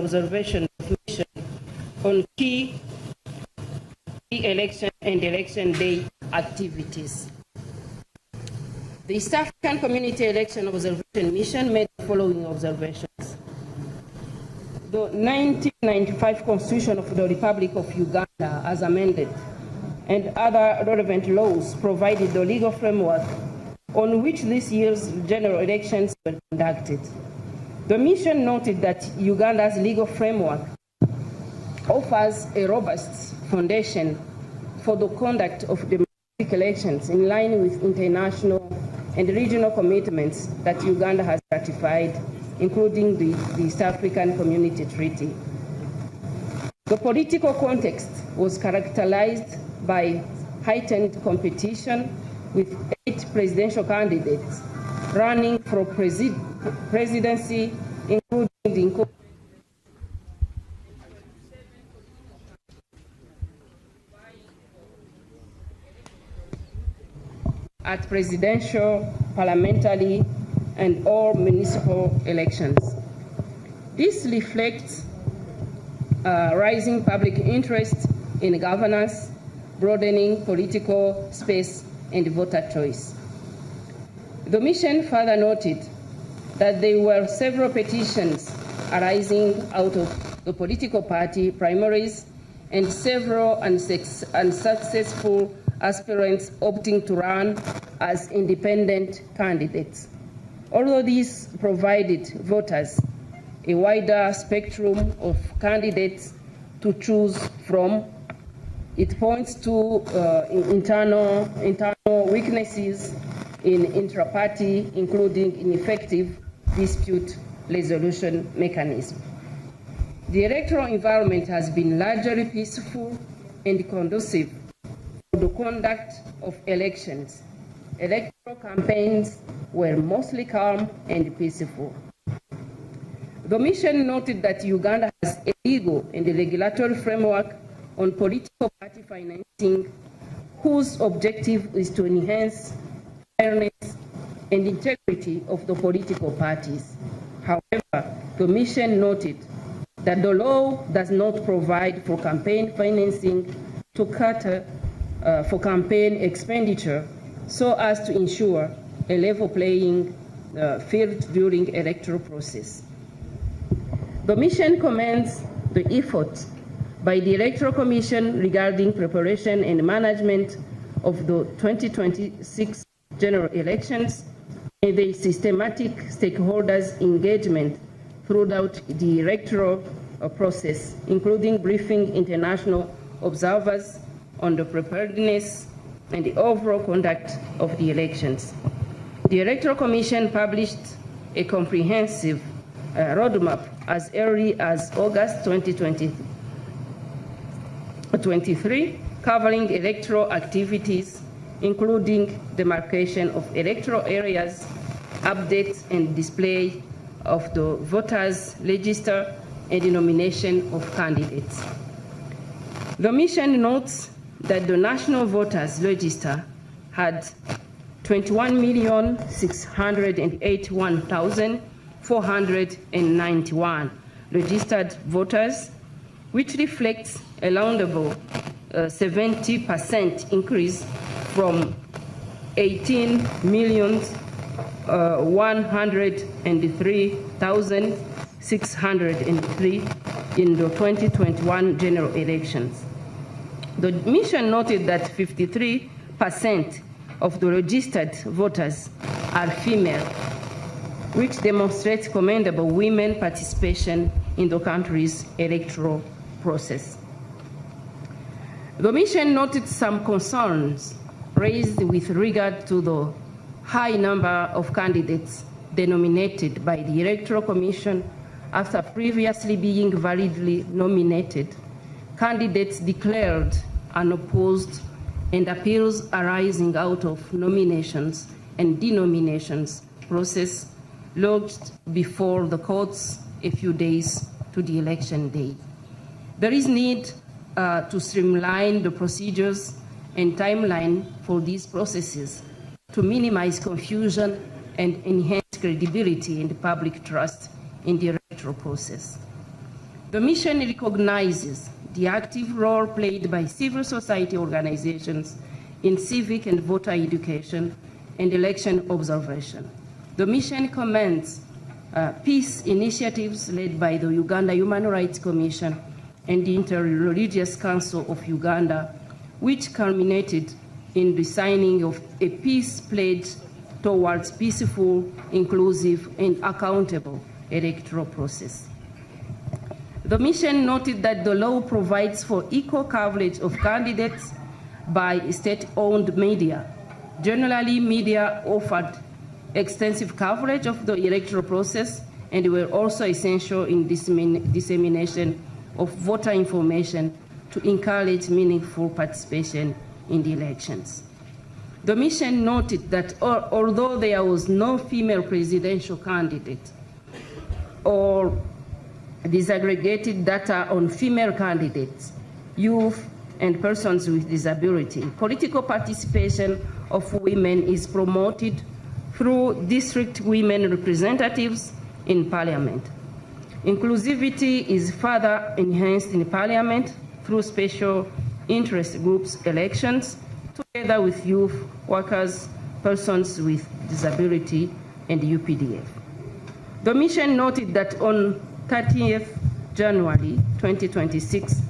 observation of mission on key election and election day activities. The East African Community Election Observation Mission made the following observations. The 1995 Constitution of the Republic of Uganda, as amended, and other relevant laws provided the legal framework on which this year's general elections were conducted. The mission noted that Uganda's legal framework offers a robust foundation for the conduct of democratic elections in line with international and regional commitments that Uganda has ratified, including the East African Community Treaty. The political context was characterized by heightened competition with 8 presidential candidates running for presidency, including the at presidential, parliamentary, and all municipal elections. This reflects rising public interest in governance, broadening political space, and voter choice. The mission further noted that there were several petitions arising out of the political party primaries and several unsuccessful aspirants opting to run as independent candidates. Although these provided voters a wider spectrum of candidates to choose from, it points to internal weaknesses in intra-party, including ineffective dispute resolution mechanism. The electoral environment has been largely peaceful and conducive for the conduct of elections. Electoral campaigns were mostly calm and peaceful. The mission noted that Uganda has a legal and a regulatory framework on political party financing whose objective is to enhance fairness and integrity of the political parties. However, the mission noted that the law does not provide for campaign financing to cater for campaign expenditure so as to ensure a level playing field during electoral process. The mission commends the effort by the Electoral Commission regarding preparation and management of the 2026 general elections and the systematic stakeholders' engagement throughout the electoral process, including briefing international observers on the preparedness and the overall conduct of the elections. The Electoral Commission published a comprehensive roadmap as early as August 2023, covering electoral activities, including demarcation of electoral areas, updates and display of the voters' register, and the nomination of candidates. The mission notes that the National Voters Register had 21,681,491 registered voters, which reflects a laudable 70% increase from 18,103,603 in the 2021 general elections. The mission noted that 53% of the registered voters are female, which demonstrates commendable women participation in the country's electoral process. The mission noted some concerns raised with regard to the high number of candidates denominated by the Electoral Commission after previously being validly nominated, candidates declared unopposed, and appeals arising out of nominations and denominations process lodged before the courts a few days to the election day. There is need to streamline the procedures and timeline for these processes to minimize confusion and enhance credibility and public trust in the electoral process. The mission recognizes the active role played by civil society organizations in civic and voter education and election observation. The mission commends peace initiatives led by the Uganda Human Rights Commission and the Interreligious Council of Uganda, which culminated in the signing of a peace pledge towards peaceful, inclusive, and accountable electoral process. The mission noted that the law provides for equal coverage of candidates by state-owned media. Generally, media offered extensive coverage of the electoral process and were also essential in dissemination of voter information to encourage meaningful participation in the elections. The mission noted that although there was no female presidential candidate or disaggregated data on female candidates, youth, and persons with disability, political participation of women is promoted through district women representatives in Parliament. Inclusivity is further enhanced in Parliament through special interest groups elections, together with youth, workers, persons with disability, and UPDF. The mission noted that on 30th January 2026,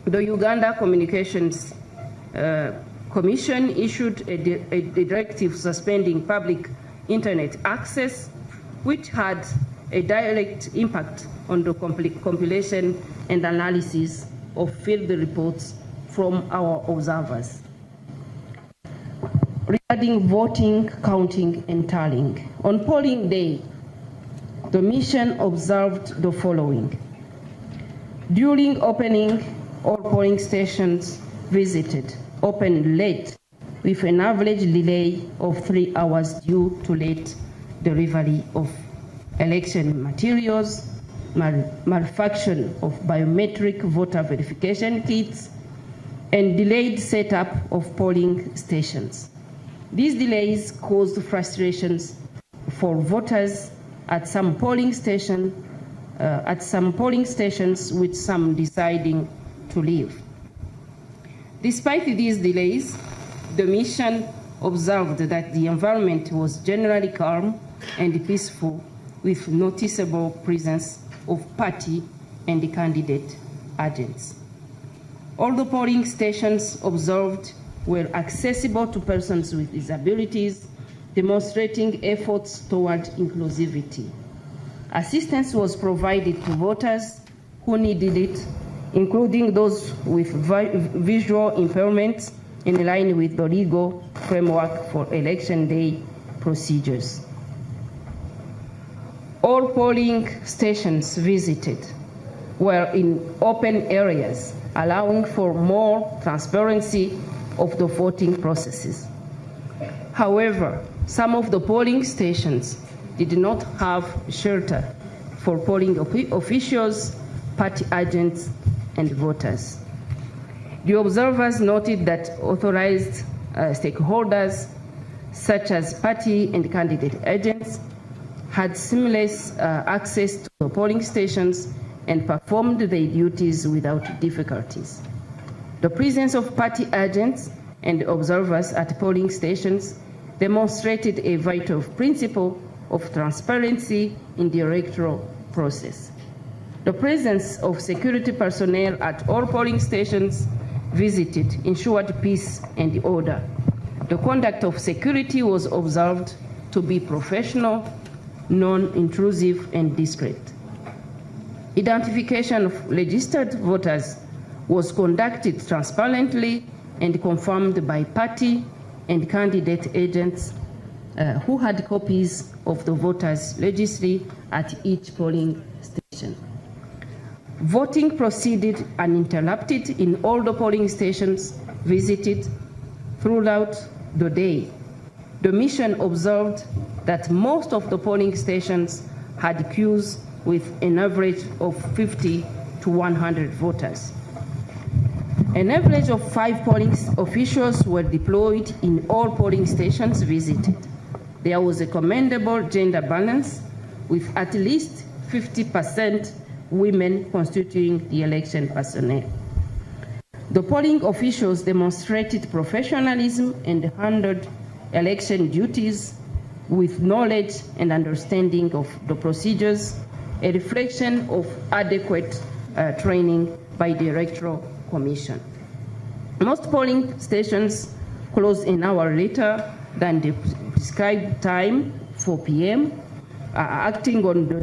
the Uganda Communications Commission issued a directive suspending public internet access, which had a direct impact on the compilation and analysis of field reports from our observers. Regarding voting, counting, and tallying, on polling day, the mission observed the following. During opening, all polling stations visited opened late, with an average delay of 3 hours due to late delivery of election materials, malfunction of biometric voter verification kits, and delayed setup of polling stations. These delays caused frustrations for voters at some polling stations, with some deciding to leave. Despite these delays, the mission observed that the environment was generally calm and peaceful, with noticeable presence of party and candidate agents. All the polling stations observed were accessible to persons with disabilities, demonstrating efforts toward inclusivity. Assistance was provided to voters who needed it, including those with visual impairments, in line with the legal framework for election day procedures. All polling stations visited were in open areas, allowing for more transparency of the voting processes. However, some of the polling stations did not have shelter for polling officials, party agents, and voters. The observers noted that authorized stakeholders, such as party and candidate agents, had seamless access to the polling stations and performed their duties without difficulties. The presence of party agents and observers at polling stations demonstrated a vital principle of transparency in the electoral process. The presence of security personnel at all polling stations visited ensured peace and order. The conduct of security was observed to be professional, non-intrusive, and discreet. Identification of registered voters was conducted transparently and confirmed by party and candidate agents who had copies of the voters' registry at each polling station. Voting proceeded uninterrupted in all the polling stations visited throughout the day. The mission observed that most of the polling stations had queues with an average of 50 to 100 voters. An average of 5 polling officials were deployed in all polling stations visited. There was a commendable gender balance, with at least 50% women constituting the election personnel. The polling officials demonstrated professionalism and handled election duties with knowledge and understanding of the procedures, a reflection of adequate training by the Electoral Commission. Most polling stations closed an hour later than the prescribed time, 4 p.m., acting on the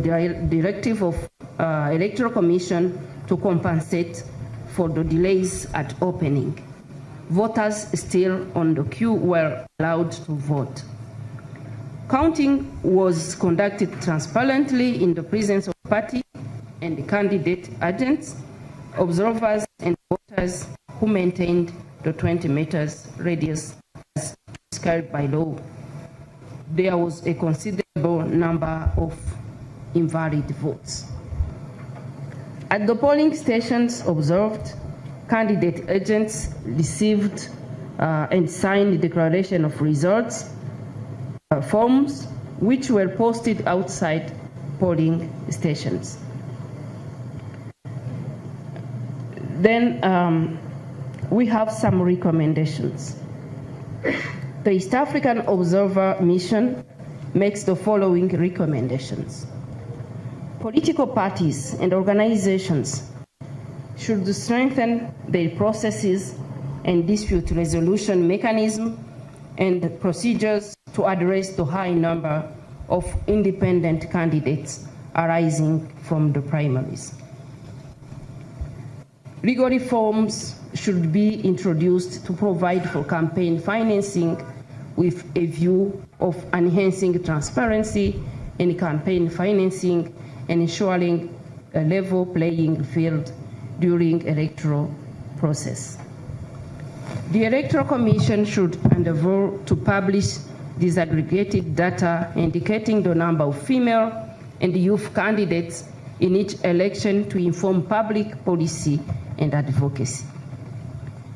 directive of Electoral Commission to compensate for the delays at opening. Voters still on the queue were allowed to vote. Counting was conducted transparently in the presence of party and candidate agents, observers, and voters who maintained the 20 meters radius as prescribed by law. There was a considerable number of invalid votes. At the polling stations observed, candidate agents received and signed the declaration of results forms, which were posted outside polling stations. Then we have some recommendations. The East African Observer Mission makes the following recommendations. Political parties and organizations should strengthen their processes and dispute resolution mechanism and procedures to address the high number of independent candidates arising from the primaries. Legal reforms should be introduced to provide for campaign financing with a view of enhancing transparency in campaign financing and ensuring a level playing field during electoral process. The Electoral Commission should endeavor to publish disaggregated data indicating the number of female and youth candidates in each election to inform public policy and advocacy.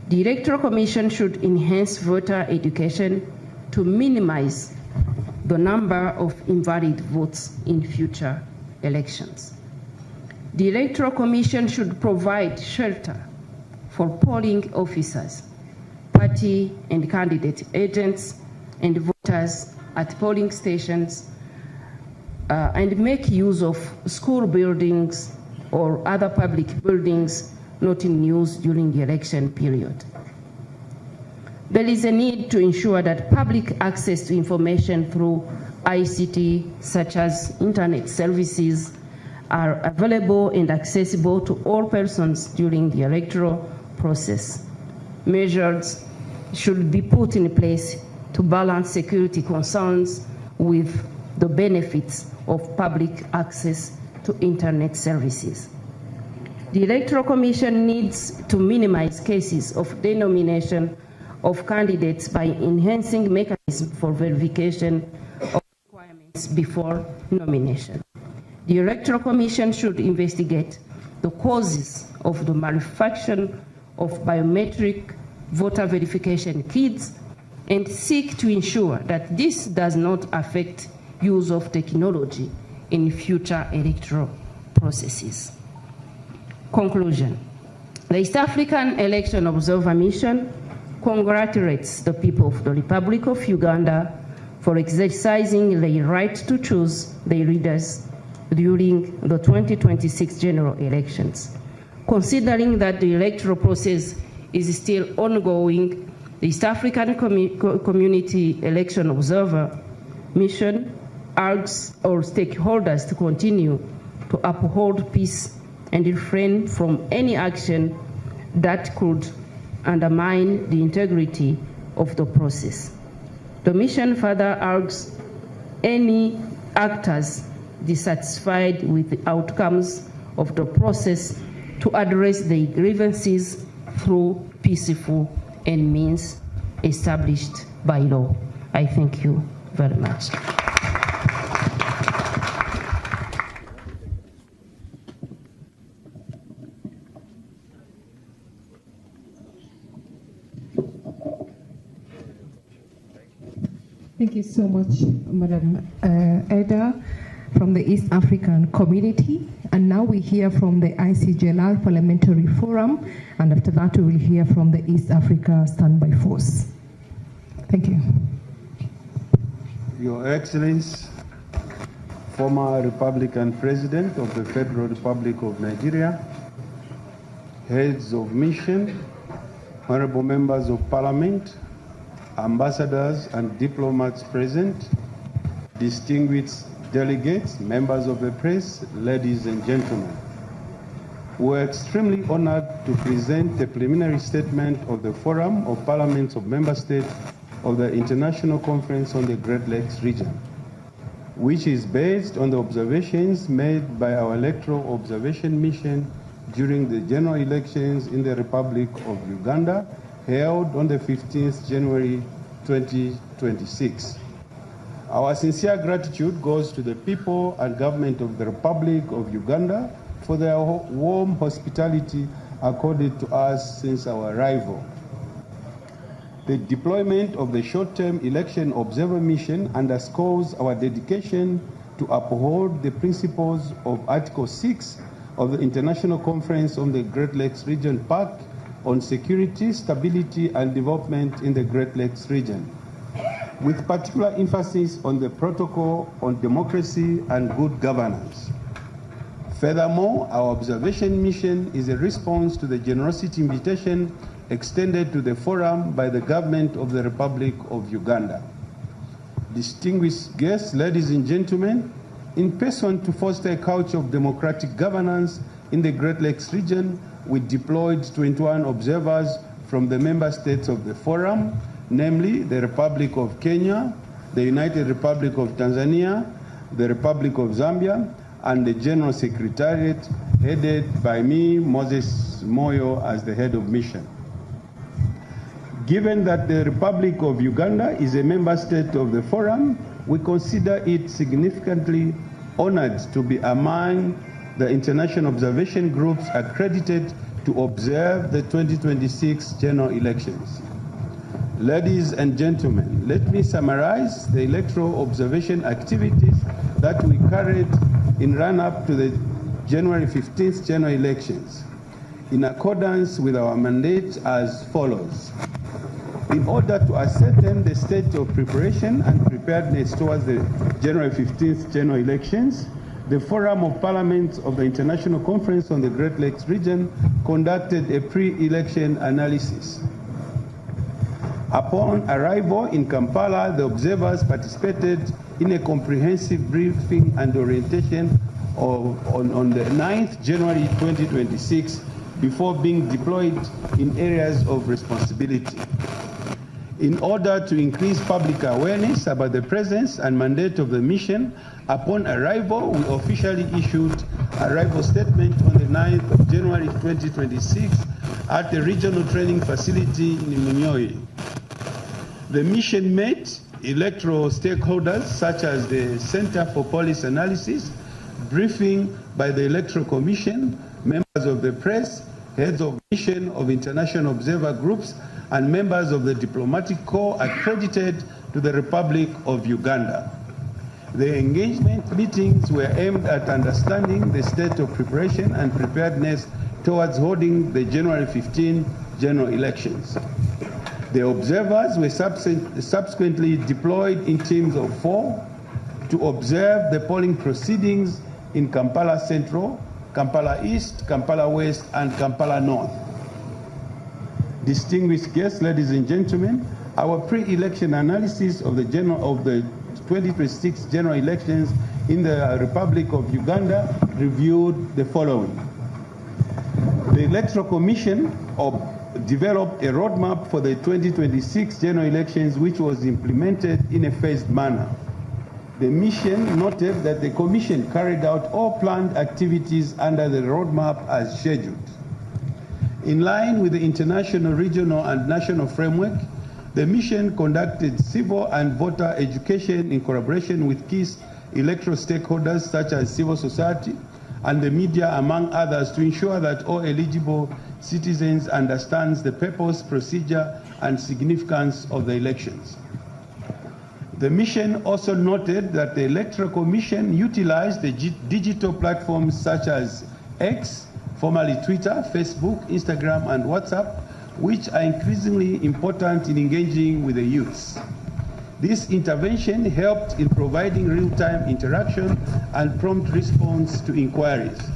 The Electoral Commission should enhance voter education to minimize the number of invalid votes in future elections. The Electoral Commission should provide shelter for polling officers, party and candidate agents, and voters at polling stations, and make use of school buildings or other public buildings not in use during the election period. There is a need to ensure that public access to information through ICT, such as internet services, are available and accessible to all persons during the electoral process. Measures should be put in place to balance security concerns with the benefits of public access to internet services. The Electoral Commission needs to minimize cases of denomination of candidates by enhancing mechanisms for verification of requirements before nomination. The Electoral Commission should investigate the causes of the manufacture of biometric voter verification kits and seek to ensure that this does not affect use of technology in future electoral processes. Conclusion. The East African Election Observer Mission congratulates the people of the Republic of Uganda for exercising their right to choose their leaders during the 2026 general elections. Considering that the electoral process is still ongoing, the East African Community Election Observer Mission urges all stakeholders to continue to uphold peace and refrain from any action that could undermine the integrity of the process. The mission further urges any actors dissatisfied with the outcomes of the process to address their grievances through peaceful and means established by law. I thank you very much. Thank you so much, Madam Eda, from the East African Community. And now we hear from the ICJLR Parliamentary Forum, and after that we will hear from the East Africa Standby Force. Thank you. Your Excellency, former Republican President of the Federal Republic of Nigeria, heads of mission, honorable members of parliament, ambassadors and diplomats present, distinguished delegates, members of the press, ladies and gentlemen. We are extremely honored to present the preliminary statement of the Forum of Parliaments of Member States of the International Conference on the Great Lakes region, which is based on the observations made by our electoral observation mission during the general elections in the Republic of Uganda, held on the 15th January 2026. Our sincere gratitude goes to the people and government of the Republic of Uganda for their warm hospitality accorded to us since our arrival. The deployment of the short-term election observer mission underscores our dedication to uphold the principles of Article 6 of the International Conference on the Great Lakes Region Pact on security, stability, and development in the Great Lakes region, with particular emphasis on the protocol on democracy and good governance. Furthermore, our observation mission is a response to the generosity invitation extended to the forum by the government of the Republic of Uganda. Distinguished guests, ladies and gentlemen, in person to foster a culture of democratic governance in the Great Lakes region, we deployed 21 observers from the member states of the forum, namely the Republic of Kenya, the United Republic of Tanzania, the Republic of Zambia, and the General Secretariat headed by me, Moses Moyo, as the head of mission. Given that the Republic of Uganda is a member state of the forum, we consider it significantly honored to be among the international observation groups accredited to observe the 2026 general elections. Ladies and gentlemen, let me summarize the electoral observation activities that we carried in run-up to the January 15th general elections, in accordance with our mandate as follows. In order to ascertain the state of preparation and preparedness towards the January 15th general elections, the Forum of Parliaments of the International Conference on the Great Lakes region conducted a pre-election analysis. Upon arrival in Kampala, the observers participated in a comprehensive briefing and orientation on the 9th January 2026 before being deployed in areas of responsibility. In order to increase public awareness about the presence and mandate of the mission, upon arrival, we officially issued arrival statement on the 9th of January 2026 at the regional training facility in Munyoyi. The mission met electoral stakeholders such as the Center for Policy Analysis, briefing by the Electoral Commission, members of the press, heads of mission of international observer groups, and members of the diplomatic corps accredited to the Republic of Uganda. The engagement meetings were aimed at understanding the state of preparation and preparedness towards holding the January 15 general elections. The observers were subsequently deployed in teams of 4 to observe the polling proceedings in Kampala Central, Kampala East, Kampala West, and Kampala North. Distinguished guests, ladies and gentlemen, our pre-election analysis of the 2026 general elections in the Republic of Uganda reviewed the following. The Electoral Commission developed a roadmap for the 2026 general elections, which was implemented in a phased manner. The mission noted that the Commission carried out all planned activities under the roadmap as scheduled. In line with the international, regional, and national framework, the mission conducted civil and voter education in collaboration with key electoral stakeholders such as civil society and the media, among others, to ensure that all eligible citizens understand the purpose, procedure, and significance of the elections. The mission also noted that the Electoral Commission utilized the digital platforms such as X, formerly Twitter, Facebook, Instagram, and WhatsApp, which are increasingly important in engaging with the youths. This intervention helped in providing real-time interaction and prompt response to inquiries.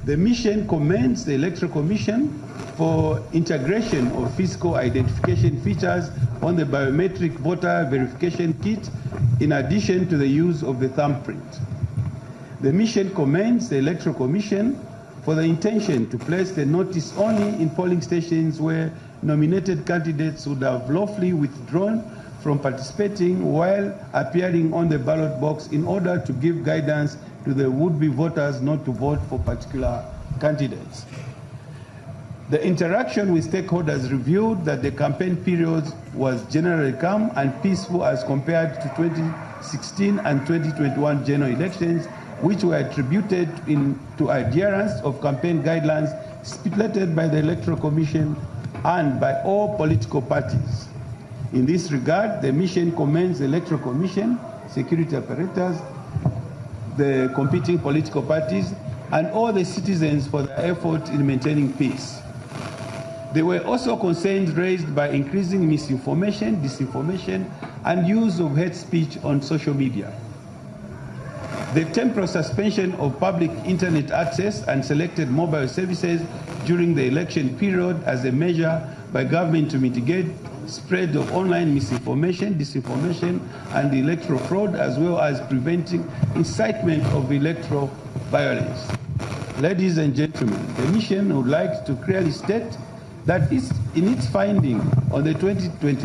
The mission commends the Electoral Commission for integration of physical identification features on the biometric voter verification kit in addition to the use of the thumbprint. The mission commends the Electoral Commission for the intention to place the notice only in polling stations where nominated candidates would have lawfully withdrawn from participating while appearing on the ballot box in order to give guidance to the would-be voters not to vote for particular candidates. The interaction with stakeholders revealed that the campaign period was generally calm and peaceful as compared to 2016 and 2021 general elections, which were attributed to adherence of campaign guidelines stipulated by the Electoral Commission and by all political parties. In this regard, the mission commends the Electoral Commission, security apparatus, the competing political parties, and all the citizens for their effort in maintaining peace. There were also concerns raised by increasing misinformation, disinformation, and use of hate speech on social media. The temporary suspension of public internet access and selected mobile services during the election period as a measure by government to mitigate spread of online misinformation, disinformation, and electoral fraud, as well as preventing incitement of electoral violence. Ladies and gentlemen, the mission would like to clearly state that in its finding on the 2020